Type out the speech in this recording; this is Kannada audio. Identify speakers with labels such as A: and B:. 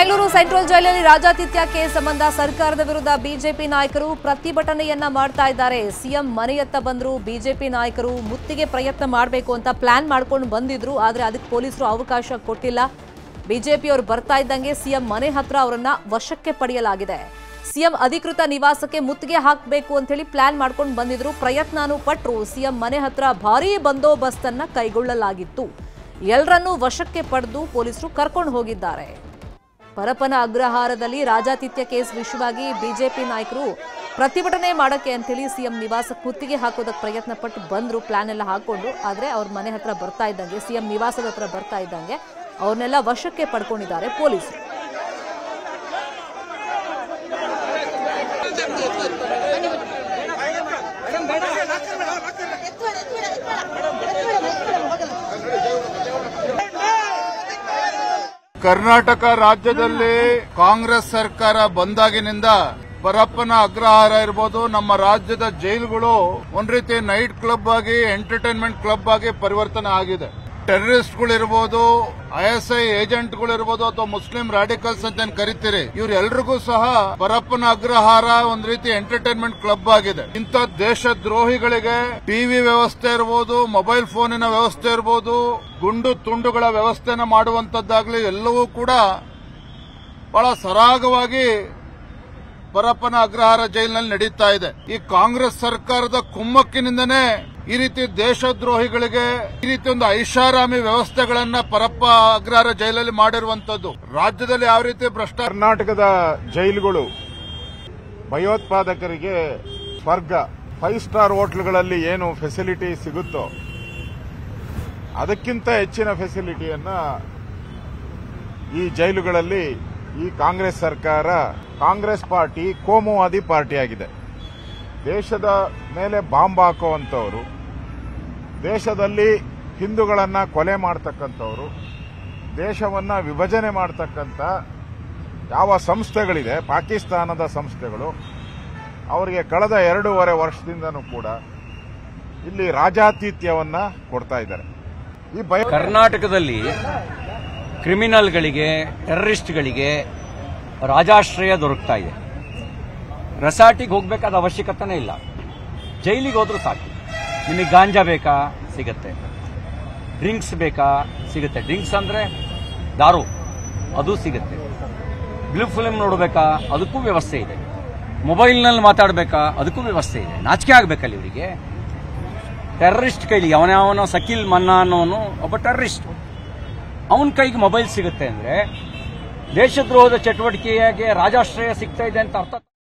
A: ಬೆಂಗಳೂರು ಸೆಂಟ್ರಲ್ ಜೈಲಲ್ಲಿ ರಾಜಾತಿಥ್ಯ ಕೇಸ್ ಸಂಬಂಧ ಸರ್ಕಾರದ ವಿರುದ್ಧ ಬಿಜೆಪಿ ನಾಯಕರು ಪ್ರತಿಭಟನೆಯನ್ನ ಮಾಡ್ತಾ ಇದ್ದಾರೆ. ಸಿಎಂ ಮನೆಯತ್ತ ಬಂದ್ರು. ಬಿಜೆಪಿ ನಾಯಕರು ಮುತ್ತಿಗೆ ಪ್ರಯತ್ನ ಮಾಡಬೇಕು ಅಂತ ಪ್ಲಾನ್ ಮಾಡ್ಕೊಂಡು ಬಂದಿದ್ರು. ಆದ್ರೆ ಅದಕ್ಕೆ ಪೊಲೀಸರು ಅವಕಾಶ ಕೊಟ್ಟಿಲ್ಲ. ಬಿಜೆಪಿಯವರು ಬರ್ತಾ ಇದ್ದಂಗೆ ಸಿಎಂ ಮನೆ ಹತ್ರ ಅವರನ್ನ ವಶಕ್ಕೆ ಪಡೆಯಲಾಗಿದೆ. ಸಿಎಂ ಅಧಿಕೃತ ನಿವಾಸಕ್ಕೆ ಮುತ್ತಿಗೆ ಹಾಕಬೇಕು ಅಂತ ಹೇಳಿ ಪ್ಲಾನ್ ಮಾಡ್ಕೊಂಡು ಬಂದಿದ್ರು. ಪ್ರಯತ್ನನೂ ಪಟ್ಟರು. ಸಿಎಂ ಮನೆ ಹತ್ರ ಭಾರೀ ಬಂದೋಬಸ್ತ್ ಅನ್ನ ಕೈಗೊಳ್ಳಲಾಗಿತ್ತು. ಎಲ್ಲರನ್ನೂ ವಶಕ್ಕೆ ಪಡೆದು ಪೊಲೀಸರು ಕರ್ಕೊಂಡು ಹೋಗಿದ್ದಾರೆ. ಪರಪ್ಪನ ಅಗ್ರಹಾರದಲ್ಲಿ ರಾಜಾತಿಥ್ಯ ಕೇಸ್ ವಿಷಯವಾಗಿ ಬಿಜೆಪಿ ನಾಯಕರು ಪ್ರತಿಭಟನೆ ಮಾಡಕ್ಕೆ ಅಂತ ಹೇಳಿ ಸಿಎಂ ನಿವಾಸಕ್ಕೆ ಮುತ್ತಿಗೆ ಹಾಕೋದಕ್ಕೆ ಪ್ರಯತ್ನ ಪಟ್ಟು ಬಂದ್ರು. ಪ್ಲಾನ್ ಎಲ್ಲ ಹಾಕೊಂಡು. ಆದ್ರೆ ಅವ್ರ ಮನೆ ಹತ್ರ ಬರ್ತಾ ಇದ್ದಂಗೆ, ಸಿಎಂ ನಿವಾಸದ ಹತ್ರ ಬರ್ತಾ ಇದ್ದಂಗೆ ಅವ್ರನ್ನೆಲ್ಲ ವಶಕ್ಕೆ ಪಡ್ಕೊಂಡಿದ್ದಾರೆ ಪೊಲೀಸರು.
B: ಕರ್ನಾಟಕ ರಾಜ್ಯದಲ್ಲಿ ಕಾಂಗ್ರೆಸ್ ಸರ್ಕಾರ ಬಂದಾಗಿನಿಂದ ಪರಪ್ಪನ ಅಗ್ರಹಾರ ಇರಬಹುದು, ನಮ್ಮ ರಾಜ್ಯದ ಜೈಲುಗಳು ಒಂದ್ ರೀತಿ ನೈಟ್ ಕ್ಲಬ್ ಆಗಿ, ಎಂಟರ್ಟೈನ್ಮೆಂಟ್ ಕ್ಲಬ್ ಆಗಿ ಪರಿವರ್ತನೆ ಆಗಿದೆ. ಟೆರರಿಸ್ಟ್ಗಳಿರ್ಬೋದು, ISI ಏಜೆಂಟ್ಗಳಿರ್ಬೋದು, ಅಥವಾ ಮುಸ್ಲಿಂ ರಾಡಿಕಲ್ಸ್ ಅಂತ ಕರಿತೀರಿ, ಇವರೆಲ್ಲರಿಗೂ ಸಹ ಪರಪ್ಪನ ಅಗ್ರಹಾರ ಒಂದ್ ರೀತಿ ಎಂಟರ್ಟೈನ್ಮೆಂಟ್ ಕ್ಲಬ್ ಆಗಿದೆ. ಇಂಥ ದೇಶದ್ರೋಹಿಗಳಿಗೆ ಟಿವಿ ವ್ಯವಸ್ಥೆ ಇರಬಹುದು, ಮೊಬೈಲ್ ಫೋನಿನ ವ್ಯವಸ್ಥೆ ಇರಬಹುದು, ಗುಂಡು ತುಂಡುಗಳ ವ್ಯವಸ್ಥೆನ ಮಾಡುವಂತದ್ದಾಗ್ಲಿ ಎಲ್ಲವೂ ಕೂಡ ಬಹಳ ಸರಾಗವಾಗಿ ಪರಪ್ಪನ ಅಗ್ರಹಾರ ಜೈಲಿನಲ್ಲಿ ನಡೀತಾ ಇದೆ. ಈ ಕಾಂಗ್ರೆಸ್ ಸರ್ಕಾರದ ಕುಮ್ಮಕ್ಕಿನಿಂದನೇ ಈ ರೀತಿ ದೇಶದ್ರೋಹಿಗಳಿಗೆ ಈ ರೀತಿ ಒಂದು ಐಷಾರಾಮಿ ವ್ಯವಸ್ಥೆಗಳನ್ನ ಪರಪ್ಪ ಅಗ್ರಹಾರ ಜೈಲಲ್ಲಿ ಮಾಡಿರುವಂತದ್ದು. ರಾಜ್ಯದಲ್ಲಿ ಯಾವ ರೀತಿ
C: ಕರ್ನಾಟಕದ ಜೈಲುಗಳು ಭಯೋತ್ಪಾದಕರಿಗೆ ಸ್ವರ್ಗ. 5 ಸ್ಟಾರ್ ಹೋಟೆಲ್ಗಳಲ್ಲಿ ಏನು ಫೆಸಿಲಿಟಿ ಸಿಗುತ್ತೋ ಅದಕ್ಕಿಂತ ಹೆಚ್ಚಿನ ಫೆಸಿಲಿಟಿಯನ್ನ ಈ ಜೈಲುಗಳಲ್ಲಿ ಈ ಕಾಂಗ್ರೆಸ್ ಸರ್ಕಾರ, ಕಾಂಗ್ರೆಸ್ ಪಾರ್ಟಿ ಕೋಮುವಾದಿ ಪಾರ್ಟಿಯಾಗಿದೆ. ದೇಶದ ಮೇಲೆ ಬಾಂಬ್ ಹಾಕುವಂಥವರು, ದೇಶದಲ್ಲಿ ಹಿಂದೂಗಳನ್ನ ಕೊಲೆ ಮಾಡತಕ್ಕಂಥವರು, ದೇಶವನ್ನ ವಿಭಜನೆ ಮಾಡತಕ್ಕಂಥ ಯಾವ ಸಂಸ್ಥೆಗಳಿದೆ, ಪಾಕಿಸ್ತಾನದ ಸಂಸ್ಥೆಗಳು, ಅವರಿಗೆ ಕಳೆದ 2.5 ವರ್ಷದಿಂದನೂ ಕೂಡ ಇಲ್ಲಿ ರಾಜಾತಿಥ್ಯವನ್ನ ಕೊಡ್ತಾ ಇದ್ದಾರೆ. ಈ
D: ಕರ್ನಾಟಕದಲ್ಲಿ ಕ್ರಿಮಿನಲ್ಗಳಿಗೆ, ಟೆರರಿಸ್ಟ್ಗಳಿಗೆ ರಾಜಾಶ್ರಯ ದೊರಕ್ತಾ ಇದೆ. ರೆಸಾರ್ಟಿಗೆ ಹೋಗಬೇಕಾದ ಅವಶ್ಯಕತೆನೇ ಇಲ್ಲ. ಜೈಲಿಗೆ ಹೋದ್ರೂ ಸಾಕು. ನಿಮಗೆ ಗಾಂಜಾ ಬೇಕಾ, ಸಿಗುತ್ತೆ. ಡ್ರಿಂಕ್ಸ್ ಬೇಕಾ, ಸಿಗುತ್ತೆ. ಡ್ರಿಂಕ್ಸ್ ಅಂದ್ರೆ ದಾರು, ಅದು ಸಿಗುತ್ತೆ. ಬ್ಲೂ ಫಿಲ್ಮ್ ನೋಡಬೇಕಾ, ಅದಕ್ಕೂ ವ್ಯವಸ್ಥೆ ಇದೆ. ಮೊಬೈಲ್ನಲ್ಲಿ ಮಾತಾಡಬೇಕಾ, ಅದಕ್ಕೂ ವ್ಯವಸ್ಥೆ ಇದೆ. ನಾಚಿಕೆ ಆಗಬೇಕಲ್ಲ ಇವರಿಗೆ. ಟೆರರಿಸ್ಟ್ ಕೈಲಿ, ಅವನವನ ಸಕೀಲ್ ಮನ್ನಾ ಅನ್ನೋನು ಒಬ್ಬ ಟೆರರಿಸ್ಟ್, ಅವನ ಕೈಗೆ ಮೊಬೈಲ್ ಸಿಗುತ್ತೆ ಅಂದ್ರೆ ದೇಶದ್ರೋಹದ ಚಟುವಟಿಕೆಯಾಗಿ ರಾಜಾಶ್ರಯ ಸಿಗ್ತಾ ಇದೆ ಅಂತ ಅರ್ಥ.